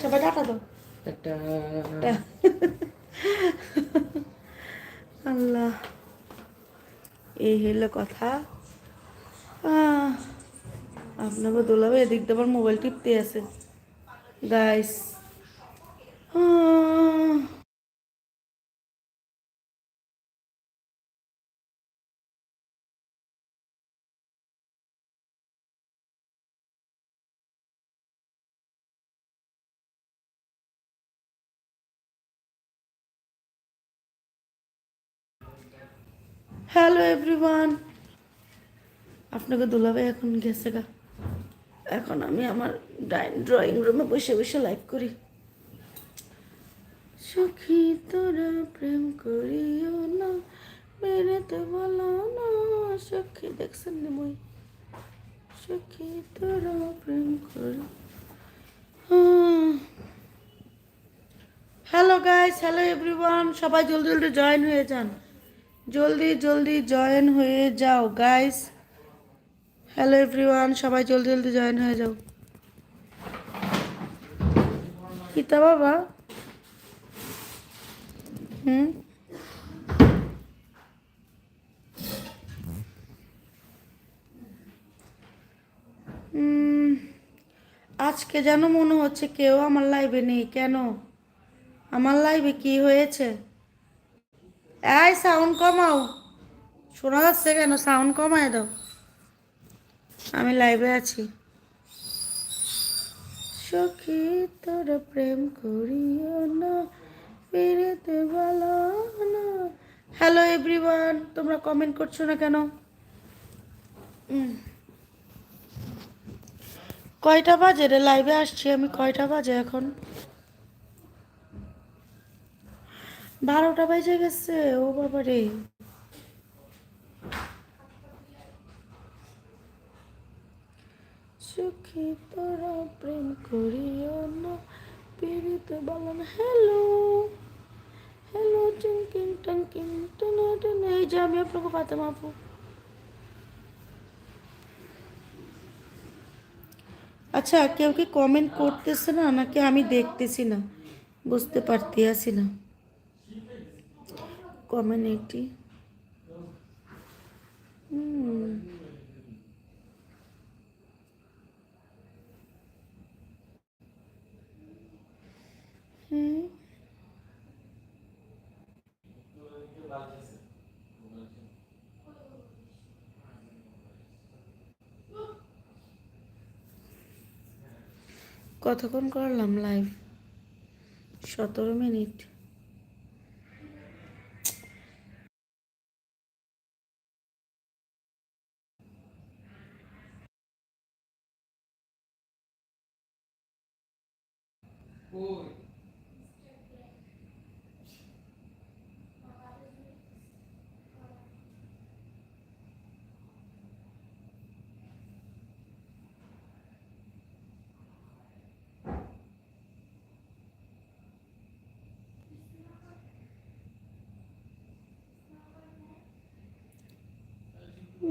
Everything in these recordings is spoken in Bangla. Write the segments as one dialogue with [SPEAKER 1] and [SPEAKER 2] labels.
[SPEAKER 1] সবাই টাটা দাও।
[SPEAKER 2] একটা
[SPEAKER 1] আল্লাহ, এই হইলো কথা। আপনাকে দোলাবে এদিক দিয়ে আবার মোবাইল টিপতে আছে গাইস। হ্যালো এভরিওয়ান, আপনাকে দুলাভাই এখন গেছে গা। এখন আমি আমার ড্রয়িং রুমে বসে বসে লাইভ করি। সখী তোরা প্রেম করিও না, বেড়েতে বলো না। সখী দেখছেন না মই, সখী তোরা প্রেম করি। হ্যালো গাইস, হ্যালো এভরিওয়ান, সবাই জলদি জলদি জয়েন হয়ে যান, জলদি জলদি জয়েন হয়ে যাও গাইস। হ্যালো এভরিওয়ান, সবাই জলদি জলদি জয়েন হয়ে যাও। কিতা বাবা? হুম, আজকে যেন মনে হচ্ছে কেউ আমার লাইভে নেই। কেন? আমার লাইভে কি হয়েছে? এই সাউন্ড কমাও, শোনা যাচ্ছে কেন? সাউন্ড কমায় দাও, আমি লাইভে আছি। সখী তোর প্রেম করিও না, ফিরেতে বলো না। হ্যালো এভরিওয়ান, তোমরা কমেন্ট করছো না কেন? কয়টা বাজে রে? লাইভে আসছি আমি, কয়টা বাজে এখন? 12টা বাজে গেছে। ও বাবা রে। সুখী তোরা প্রেম করিও না, পীড়িত বলন। হ্যালো হ্যালো, টিঙ্কিং টাঙ্কিং টেনে টেনে। এই যে আমি আপনাকে ফাতেমা আপু। আচ্ছা, কেউ কি কমেন্ট করতেছে না, নাকি আমি দেখতেছি না? বুঝতে পারতে আসি না। কমেন্ট একটি হুম, কতক্ষণ করলাম লাইভ? 17 মিনিট।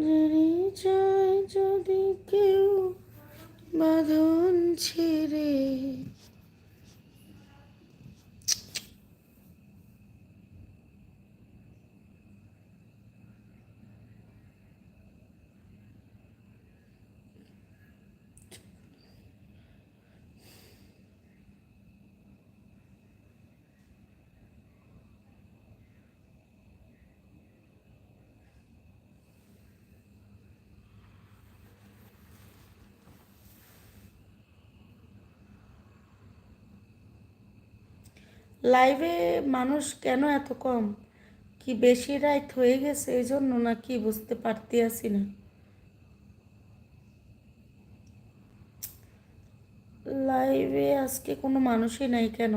[SPEAKER 1] জেনে যায় যদি কেউ বাঁধন ছেড়ে। লাইভে মানুষ কেন এত কম? কি বেশি রাত হয়ে গেছে এই জন্য, নাকি বুঝতে পারতে আসি না। লাইভে আজকে কোনো মানুষই নাই কেন?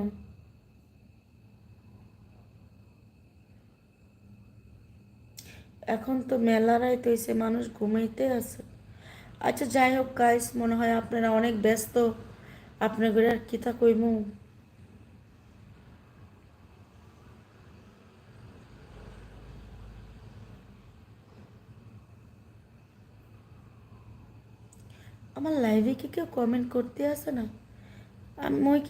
[SPEAKER 1] এখন তো মেলা রাত হয়েছে, মানুষ ঘুমাইতে আছে। আচ্ছা যাই হোক গাইস, মনে হয় আপনারা অনেক ব্যস্ত। আপনাদের আর কিতা কইমু। আমার লাইভে কি কেউ কমেন্ট করতে আসে না? আমি